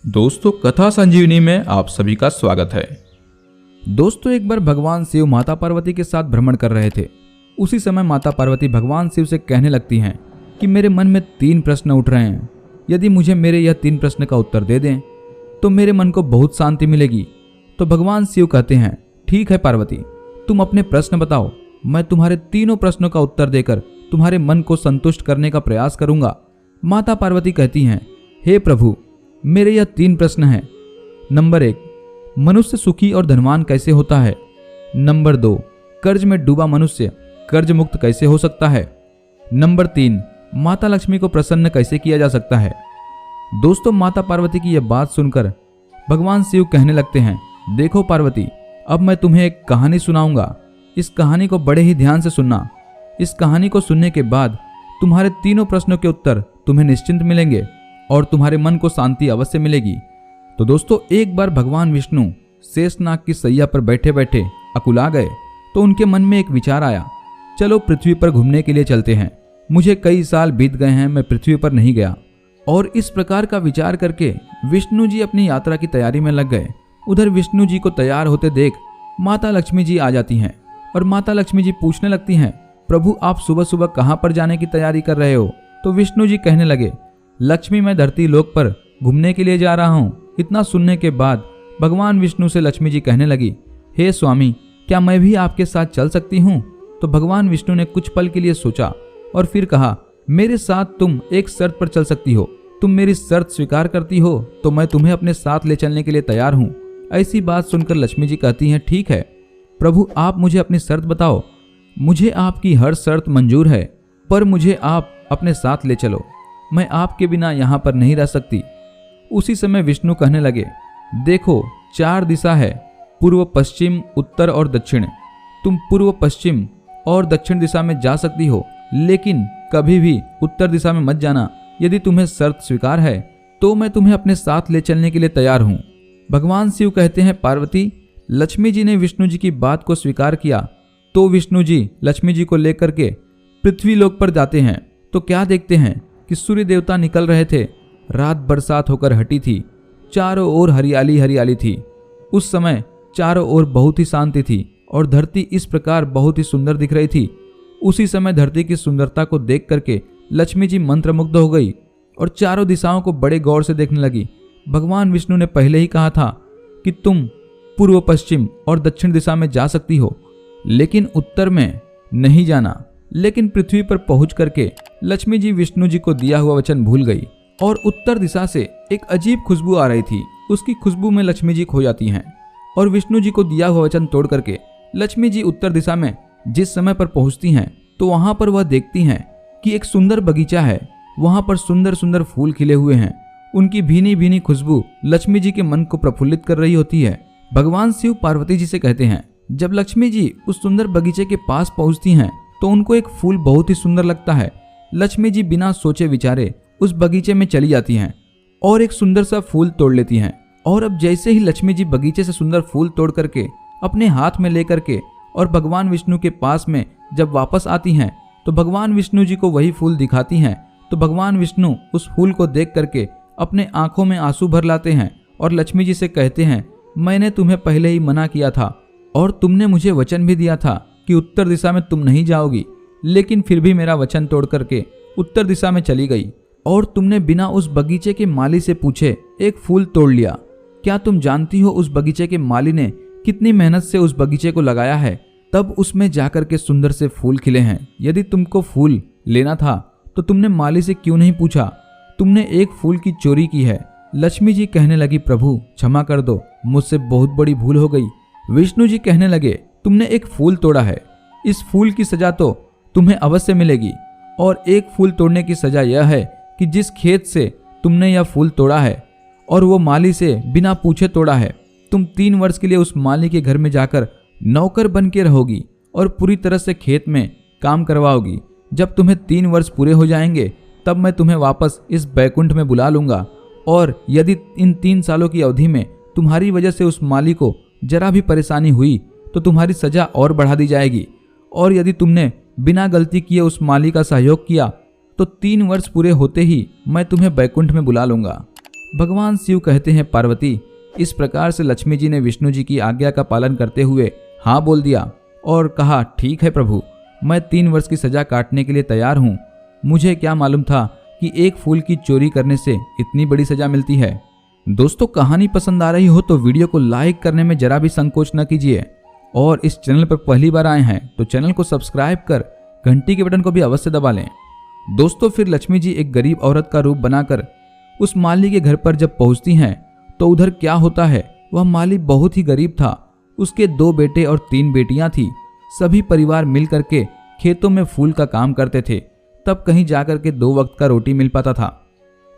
दोस्तों, कथा संजीवनी में आप सभी का स्वागत है। दोस्तों, एक बार भगवान शिव माता पार्वती के साथ भ्रमण कर रहे थे। उसी समय माता पार्वती भगवान शिव से कहने लगती हैं कि मेरे मन में 3 प्रश्न उठ रहे हैं। यदि मुझे मेरे यह 3 प्रश्न का उत्तर दे दें तो मेरे मन को बहुत शांति मिलेगी। तो भगवान शिव कहते हैं, ठीक है पार्वती, तुम अपने प्रश्न बताओ। मैं तुम्हारे तीनों प्रश्नों का उत्तर देकर तुम्हारे मन को संतुष्ट करने का प्रयास करूंगा। माता पार्वती कहती हैं, हे प्रभु, मेरे यह 3 प्रश्न हैं। नंबर 1, मनुष्य सुखी और धनवान कैसे होता है? नंबर 2, कर्ज में डूबा मनुष्य कर्ज मुक्त कैसे हो सकता है? नंबर 3, माता लक्ष्मी को प्रसन्न कैसे किया जा सकता है? दोस्तों, माता पार्वती की यह बात सुनकर भगवान शिव कहने लगते हैं, देखो पार्वती, अब मैं तुम्हें एक कहानी सुनाऊंगा। इस कहानी को बड़े ही ध्यान से सुनना। इस कहानी को सुनने के बाद तुम्हारे तीनों प्रश्नों के उत्तर तुम्हें निश्चिंत मिलेंगे और तुम्हारे मन को शांति अवश्य मिलेगी। तो दोस्तों, एक बार भगवान विष्णु शेषनाग की सैया पर बैठे बैठे अकुला गए तो उनके मन में एक विचार आया, चलो पृथ्वी पर घूमने के लिए चलते हैं। मुझे कई साल बीत गए हैं, मैं पृथ्वी पर नहीं गया। और इस प्रकार का विचार करके विष्णु जी अपनी यात्रा की तैयारी में लग गए। उधर विष्णु जी को तैयार होते देख माता लक्ष्मी जी आ जाती हैं और माता लक्ष्मी जी पूछने लगती हैं, प्रभु आप सुबह सुबह कहाँ पर जाने की तैयारी कर रहे हो? तो विष्णु जी कहने लगे, लक्ष्मी, मैं धरती लोक पर घूमने के लिए जा रहा हूँ। इतना सुनने के बाद भगवान विष्णु से लक्ष्मी जी कहने लगी, हे स्वामी, क्या मैं भी आपके साथ चल सकती हूँ? तो भगवान विष्णु ने कुछ पल के लिए सोचा और फिर कहा, मेरे साथ तुम एक शर्त पर चल सकती हो। तुम मेरी शर्त स्वीकार करती हो तो मैं तुम्हें अपने साथ ले चलने के लिए तैयार हूँ। ऐसी बात सुनकर लक्ष्मी जी कहती हैं, ठीक है प्रभु, आप मुझे अपनी शर्त बताओ। मुझे आपकी हर शर्त मंजूर है, पर मुझे आप अपने साथ ले चलो। मैं आपके बिना यहाँ पर नहीं रह सकती। उसी समय विष्णु कहने लगे, देखो 4 दिशा है, पूर्व, पश्चिम, उत्तर और दक्षिण। तुम पूर्व, पश्चिम और दक्षिण दिशा में जा सकती हो, लेकिन कभी भी उत्तर दिशा में मत जाना। यदि तुम्हें शर्त स्वीकार है तो मैं तुम्हें अपने साथ ले चलने के लिए तैयार हूँ। भगवान शिव कहते हैं, पार्वती, लक्ष्मी जी ने विष्णु जी की बात को स्वीकार किया तो विष्णु जी लक्ष्मी जी को लेकर के पृथ्वी लोक पर जाते हैं। तो क्या देखते हैं कि सूर्य देवता निकल रहे थे। रात बरसात होकर हटी थी, चारों ओर हरियाली हरियाली थी। उस समय चारों ओर बहुत ही शांति थी और धरती इस प्रकार बहुत ही सुंदर दिख रही थी। उसी समय धरती की सुंदरता को देख करके लक्ष्मी जी मंत्रमुग्ध हो गई और चारों दिशाओं को बड़े गौर से देखने लगी। भगवान विष्णु ने पहले ही कहा था कि तुम पूर्व, पश्चिम और दक्षिण दिशा में जा सकती हो, लेकिन उत्तर में नहीं जाना। लेकिन पृथ्वी पर पहुंच करके लक्ष्मी जी विष्णु जी को दिया हुआ वचन भूल गई और उत्तर दिशा से एक अजीब खुशबू आ रही थी। उसकी खुशबू में लक्ष्मी जी खो जाती हैं और विष्णु जी को दिया हुआ वचन तोड़ करके लक्ष्मी जी उत्तर दिशा में जिस समय पर पहुंचती हैं तो वहां पर वह देखती हैं कि एक सुंदर बगीचा है। वहां पर सुंदर सुंदर फूल खिले हुए हैं। उनकी भीनी भीनी खुशबू लक्ष्मी जी के मन को प्रफुल्लित कर रही होती है। भगवान शिव पार्वती जी से कहते हैं, जब लक्ष्मी जी उस सुंदर बगीचे के पास पहुंचती हैं तो उनको एक फूल बहुत ही सुंदर लगता है। लक्ष्मी जी बिना सोचे विचारे उस बगीचे में चली जाती हैं और एक सुंदर सा फूल तोड़ लेती हैं। और अब जैसे ही लक्ष्मी जी बगीचे से सुंदर फूल तोड़ करके अपने हाथ में लेकर के और भगवान विष्णु के पास में जब वापस आती हैं तो भगवान विष्णु जी को वही फूल दिखाती हैं। तो भगवान विष्णु उस फूल को देख करके अपने आंखों में आंसू भर लाते हैं और लक्ष्मी जी से कहते हैं, मैंने तुम्हें पहले ही मना किया था और तुमने मुझे वचन भी दिया था कि उत्तर दिशा में तुम नहीं जाओगी, लेकिन फिर भी मेरा वचन तोड़ करके उत्तर दिशा में चली गई और तुमने बिना उस बगीचे के माली से पूछे एक फूल तोड़ लिया। क्या तुम जानती हो उस बगीचे के माली ने कितनी मेहनत से उस बगीचे को लगाया है, तब उसमें जाकर के सुंदर से फूल खिले हैं। यदि तुमको फूल लेना था तो तुमने माली से क्यों नहीं पूछा? तुमने एक फूल की चोरी की है। लक्ष्मी जी कहने लगी, प्रभु क्षमा कर दो, मुझसे बहुत बड़ी भूल हो गई। विष्णु जी कहने लगे, तुमने एक फूल तोड़ा है, इस फूल की सजा तो तुम्हें अवश्य मिलेगी। और एक फूल तोड़ने की सजा यह है कि जिस खेत से तुमने यह फूल तोड़ा है और वो माली से बिना पूछे तोड़ा है, तुम 3 वर्ष के लिए उस माली के घर में जाकर नौकर बन के रहोगी और पूरी तरह से खेत में काम करवाओगी। जब तुम्हें 3 वर्ष पूरे हो जाएंगे तब मैं तुम्हें वापस इस बैकुंठ में बुला लूंगा। और यदि इन 3 सालों की अवधि में तुम्हारी वजह से उस माली को जरा भी परेशानी हुई तो तुम्हारी सजा और बढ़ा दी जाएगी। और यदि तुमने बिना गलती किए उस माली का सहयोग किया तो 3 वर्ष पूरे होते ही मैं तुम्हें बैकुंठ में बुला लूंगा। भगवान शिव कहते हैं, पार्वती, इस प्रकार से लक्ष्मी जी ने विष्णु जी की आज्ञा का पालन करते हुए हाँ बोल दिया और कहा, ठीक है प्रभु, मैं 3 वर्ष की सजा काटने के लिए तैयार हूँ। मुझे क्या मालूम था कि एक फूल की चोरी करने से इतनी बड़ी सजा मिलती है। दोस्तों, कहानी पसंद आ रही हो तो वीडियो को लाइक करने में जरा भी संकोच न कीजिए और इस चैनल पर पहली बार आए हैं तो चैनल को सब्सक्राइब कर घंटी के बटन को भी अवश्य दबा लें। दोस्तों, फिर लक्ष्मी जी एक गरीब औरत का रूप बनाकर उस माली के घर पर जब पहुंचती हैं तो उधर क्या होता है, वह माली बहुत ही गरीब था। उसके 2 बेटे और 3 बेटियां थी। सभी परिवार मिल करके खेतों में फूल का काम करते थे, तब कहीं जाकर के 2 वक्त का रोटी मिल पाता था।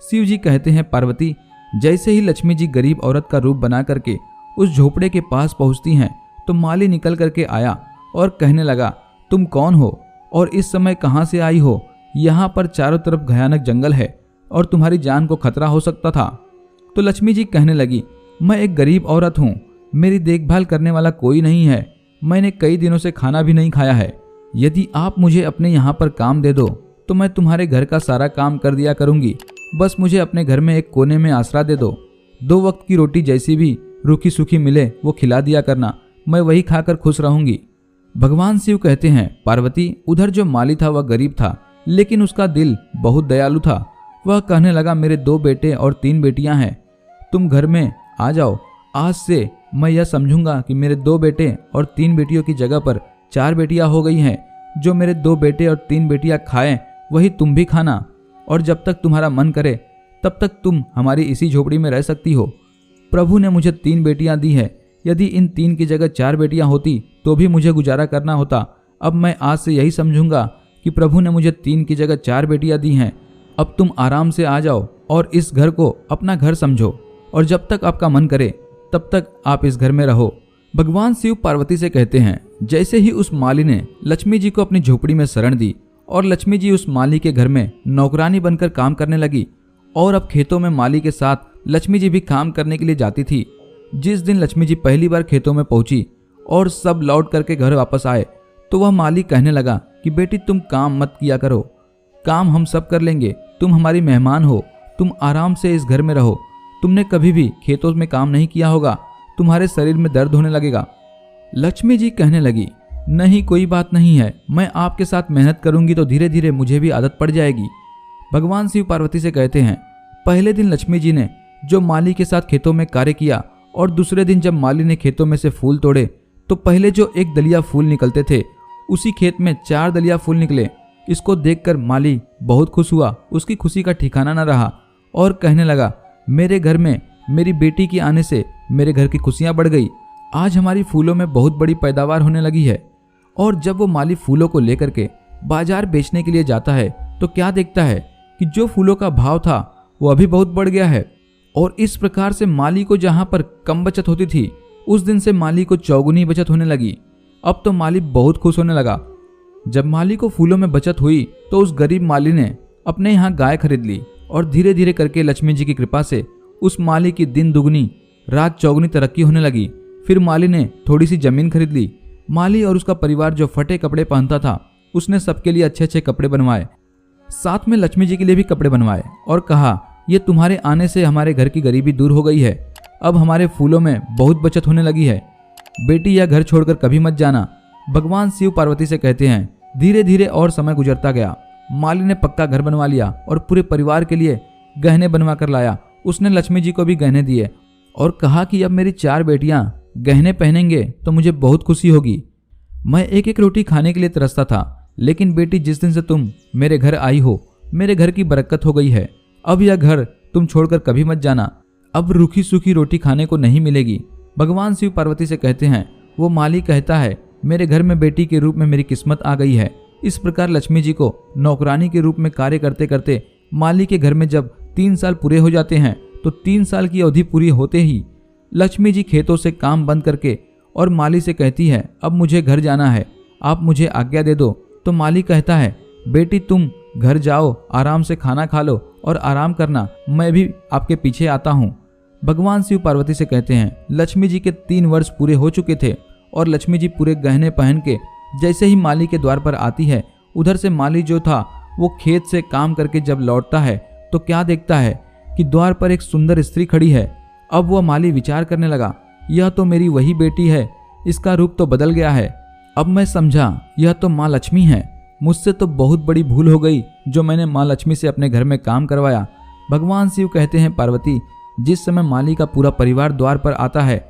शिव जी कहते हैं, पार्वती, जैसे ही लक्ष्मी जी गरीब औरत का रूप बना करके उस झोपड़े के पास पहुंचती हैं तो माली निकल करके आया और कहने लगा, तुम कौन हो और इस समय कहां से आई हो? यहाँ पर चारों तरफ भयानक जंगल है और तुम्हारी जान को खतरा हो सकता था। तो लक्ष्मी जी कहने लगी, मैं एक गरीब औरत हूँ, मेरी देखभाल करने वाला कोई नहीं है, मैंने कई दिनों से खाना भी नहीं खाया है। यदि आप मुझे अपने यहाँ पर काम दे दो तो मैं तुम्हारे घर का सारा काम कर दिया करूँगी। बस मुझे अपने घर में एक कोने में आसरा दे दो। 2 वक्त की रोटी जैसी भी रूखी सूखी मिले वो खिला दिया करना, मैं वही खाकर खुश रहूंगी। भगवान शिव कहते हैं, पार्वती, उधर जो माली था वह गरीब था लेकिन उसका दिल बहुत दयालु था। वह कहने लगा, मेरे 2 बेटे और 3 बेटियां हैं, तुम घर में आ जाओ। आज से मैं यह समझूंगा कि मेरे 2 बेटे और 3 बेटियों की जगह पर 4 बेटियां हो गई हैं। जो मेरे 2 बेटे और 3 बेटियां खाएं वही तुम भी खाना, और जब तक तुम्हारा मन करे तब तक तुम हमारी इसी झोपड़ी में रह सकती हो। प्रभु ने मुझे 3 बेटियां दी है, यदि इन 3 की जगह 4 बेटियां होती तो भी मुझे गुजारा करना होता। अब मैं आज से यही समझूंगा कि प्रभु ने मुझे 3 की जगह 4 बेटियां दी हैं। अब तुम आराम से आ जाओ और इस घर को अपना घर समझो, और जब तक आपका मन करे तब तक आप इस घर में रहो। भगवान शिव पार्वती से कहते हैं, जैसे ही उस माली ने लक्ष्मी जी को अपनी झोपड़ी में शरण दी और लक्ष्मी जी उस माली के घर में नौकरानी बनकर काम करने लगी, और अब खेतों में माली के साथ लक्ष्मी जी भी काम करने के लिए जाती थी। जिस दिन लक्ष्मी जी पहली बार खेतों में पहुंची और सब लौट करके घर वापस आए तो वह माली कहने लगा कि बेटी, तुम काम मत किया करो, काम हम सब कर लेंगे, तुम हमारी मेहमान हो, तुम आराम से इस घर में रहो। तुमने कभी भी खेतों में काम नहीं किया होगा, तुम्हारे शरीर में दर्द होने लगेगा। लक्ष्मी जी कहने लगी, नहीं, कोई बात नहीं है, मैं आपके साथ मेहनत करूंगी तो धीरे धीरे मुझे भी आदत पड़ जाएगी। भगवान शिव पार्वती से कहते हैं, पहले दिन लक्ष्मी जी ने जो माली के साथ खेतों में कार्य किया और दूसरे दिन जब माली ने खेतों में से फूल तोड़े तो पहले जो 1 दलिया फूल निकलते थे उसी खेत में 4 दलिया फूल निकले। इसको देखकर माली बहुत खुश हुआ, उसकी खुशी का ठिकाना न रहा और कहने लगा, मेरे घर में मेरी बेटी के आने से मेरे घर की खुशियां बढ़ गई। आज हमारी फूलों में बहुत बड़ी पैदावार होने लगी है। और जब वो माली फूलों को लेकर के बाजार बेचने के लिए जाता है तो क्या देखता है कि जो फूलों का भाव था वो अभी बहुत बढ़ गया है। और इस प्रकार से माली को जहां पर कम बचत होती थी उस दिन से माली को चौगुनी बचत होने लगी। अब तो माली बहुत खुश होने लगा। जब माली को फूलों में बचत हुई तो उस गरीब माली ने अपने यहाँ गाय खरीद ली और धीरे धीरे करके लक्ष्मी जी की कृपा से उस माली की दिन दुगनी रात चौगुनी तरक्की होने लगी। फिर माली ने थोड़ी सी जमीन खरीद ली। माली और उसका परिवार जो फटे कपड़े पहनता था उसने सबके लिए अच्छे अच्छे कपड़े बनवाए, साथ में लक्ष्मी जी के लिए भी कपड़े बनवाए और कहा, ये तुम्हारे आने से हमारे घर की गरीबी दूर हो गई है, अब हमारे फूलों में बहुत बचत होने लगी है। बेटी, यह घर छोड़कर कभी मत जाना। भगवान शिव पार्वती से कहते हैं, धीरे धीरे और समय गुजरता गया। माली ने पक्का घर बनवा लिया और पूरे परिवार के लिए गहने बनवा कर लाया। उसने लक्ष्मी जी को भी गहने दिए और कहा कि अब मेरी 4 बेटियां गहने पहनेंगे तो मुझे बहुत खुशी होगी। मैं एक एक रोटी खाने के लिए तरसता था, लेकिन बेटी, जिस दिन से तुम मेरे घर आई हो मेरे घर की बरकत हो गई है। अब यह घर तुम छोड़कर कभी मत जाना, अब रूखी सूखी रोटी खाने को नहीं मिलेगी। भगवान शिव पार्वती से कहते हैं, वो माली कहता है, मेरे घर में बेटी के रूप में मेरी किस्मत आ गई है। इस प्रकार लक्ष्मी जी को नौकरानी के रूप में कार्य करते करते माली के घर में जब 3 साल पूरे हो जाते हैं तो 3 साल की अवधि पूरी होते ही लक्ष्मी जी खेतों से काम बंद करके और माली से कहती है, अब मुझे घर जाना है, आप मुझे आज्ञा दे दो। तो माली कहता है, बेटी, तुम घर जाओ, आराम से खाना खा लो और आराम करना, मैं भी आपके पीछे आता हूँ। भगवान शिव पार्वती से कहते हैं, लक्ष्मी जी के 3 वर्ष पूरे हो चुके थे और लक्ष्मी जी पूरे गहने पहन के जैसे ही माली के द्वार पर आती है, उधर से माली जो था वो खेत से काम करके जब लौटता है तो क्या देखता है कि द्वार पर एक सुंदर स्त्री खड़ी है। अब वह माली विचार करने लगा, यह तो मेरी वही बेटी है, इसका रूप तो बदल गया है। अब मैं समझा यह तो माँ लक्ष्मी है। मुझसे तो बहुत बड़ी भूल हो गई जो मैंने माँ लक्ष्मी से अपने घर में काम करवाया। भगवान शिव कहते हैं, पार्वती, जिस समय माली का पूरा परिवार द्वार पर आता है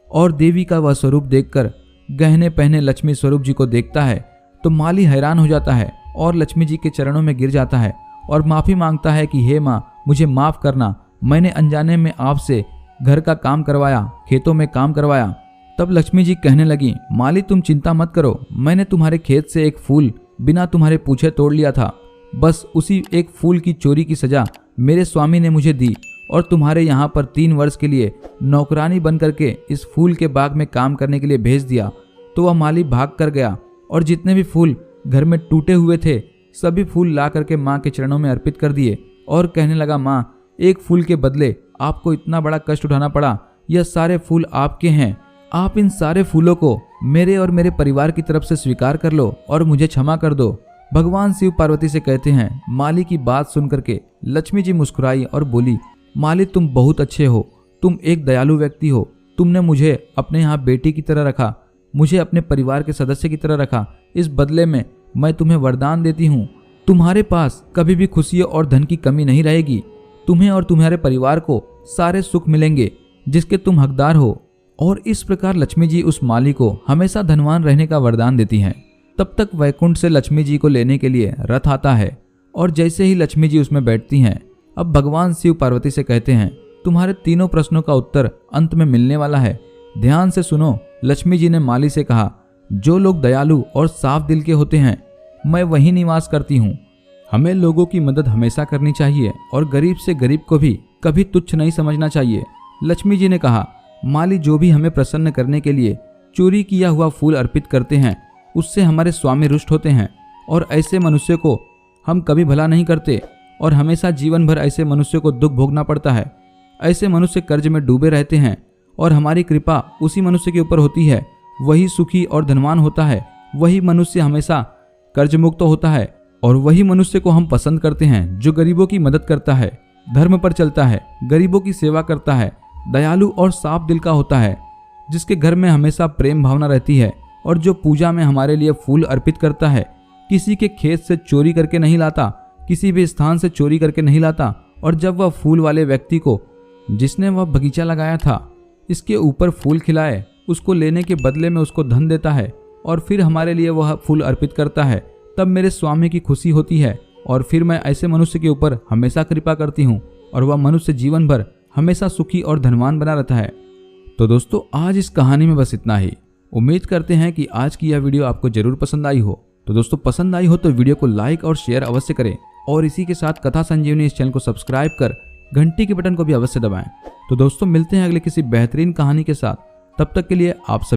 और देवी का वह स्वरूप देखकर गहने पहने लक्ष्मी स्वरूप जी को देखता है तो माली हैरान हो जाता है और लक्ष्मी जी के चरणों में गिर जाता है और माफी मांगता है कि हे माँ, मुझे माफ करना, मैंने अनजाने में आपसे घर का काम करवाया, खेतों में काम करवाया। तब लक्ष्मी जी कहने लगी, माली तुम चिंता मत करो, मैंने तुम्हारे खेत से एक फूल बिना तुम्हारे पूछे तोड़ लिया था। बस उसी एक फूल की चोरी की सजा मेरे स्वामी ने मुझे दी और तुम्हारे यहाँ पर 3 वर्ष के लिए नौकरानी बन करके इस फूल के बाग में काम करने के लिए भेज दिया। तो वह माली भाग कर गया और जितने भी फूल घर में टूटे हुए थे सभी फूल ला करके माँ के चरणों में अर्पित कर दिए और कहने लगा, माँ, एक फूल के बदले आपको इतना बड़ा कष्ट उठाना पड़ा, यह सारे फूल आपके हैं, आप इन सारे फूलों को मेरे और मेरे परिवार की तरफ से स्वीकार कर लो और मुझे क्षमा कर दो। भगवान शिव पार्वती से कहते हैं, माली की बात सुन करके लक्ष्मी जी मुस्कुराई और बोली, माली तुम बहुत अच्छे हो, तुम एक दयालु व्यक्ति हो, तुमने मुझे अपने यहाँ बेटी की तरह रखा, मुझे अपने परिवार के सदस्य की तरह रखा। इस बदले में मैं तुम्हें वरदान देती हूँ, तुम्हारे पास कभी भी खुशियों और धन की कमी नहीं रहेगी। तुम्हें और तुम्हारे परिवार को सारे सुख मिलेंगे जिसके तुम हकदार हो। और इस प्रकार लक्ष्मी जी उस माली को हमेशा धनवान रहने का वरदान देती हैं। तब तक वैकुंठ से लक्ष्मी जी को लेने के लिए रथ आता है और जैसे ही लक्ष्मी जी उसमें बैठती हैं, अब भगवान शिव पार्वती से कहते हैं, तुम्हारे तीनों प्रश्नों का उत्तर अंत में मिलने वाला है, ध्यान से सुनो। लक्ष्मी जी ने माली से कहा, जो लोग दयालु और साफ दिल के होते हैं मैं वहीं निवास करती हूँ। हमें लोगों की मदद हमेशा करनी चाहिए और गरीब से गरीब को भी कभी तुच्छ नहीं समझना चाहिए। लक्ष्मी जी ने कहा, माली जो भी हमें प्रसन्न करने के लिए चोरी किया हुआ फूल अर्पित करते हैं उससे हमारे स्वामी रुष्ट होते हैं और ऐसे मनुष्य को हम कभी भला नहीं करते और हमेशा जीवन भर ऐसे मनुष्य को दुख भोगना पड़ता है। ऐसे मनुष्य कर्ज में डूबे रहते हैं और हमारी कृपा उसी मनुष्य के ऊपर होती है, वही सुखी और धनवान होता है, वही मनुष्य हमेशा कर्ज मुक्त होता है और वही मनुष्य को हम पसंद करते हैं जो गरीबों की मदद करता है, धर्म पर चलता है, गरीबों की सेवा करता है, दयालु और साफ दिल का होता है, जिसके घर में हमेशा प्रेम भावना रहती है और जो पूजा में हमारे लिए फूल अर्पित करता है, किसी के खेत से चोरी करके नहीं लाता, किसी भी स्थान से चोरी करके नहीं लाता। और जब वह फूल वाले व्यक्ति को जिसने वह बगीचा लगाया था इसके ऊपर फूल खिलाए, उसको लेने के बदले में उसको धन देता है और फिर हमारे लिए वह फूल अर्पित करता है, तब मेरे स्वामी की खुशी होती है और फिर मैं ऐसे मनुष्य के ऊपर हमेशा कृपा करती हूँ और वह मनुष्य जीवन भर हमेशा सुखी और धनवान बना रहता है। तो दोस्तों, आज इस कहानी में बस इतना ही। उम्मीद करते हैं कि आज की यह वीडियो आपको जरूर पसंद आई हो। तो दोस्तों, पसंद आई हो तो वीडियो को लाइक और शेयर अवश्य करें और इसी के साथ कथा संजीवनी इस चैनल को सब्सक्राइब कर घंटी के बटन को भी अवश्य दबाएं। तो दोस्तों, मिलते हैं अगले किसी बेहतरीन कहानी के साथ। तब तक के लिए आप सब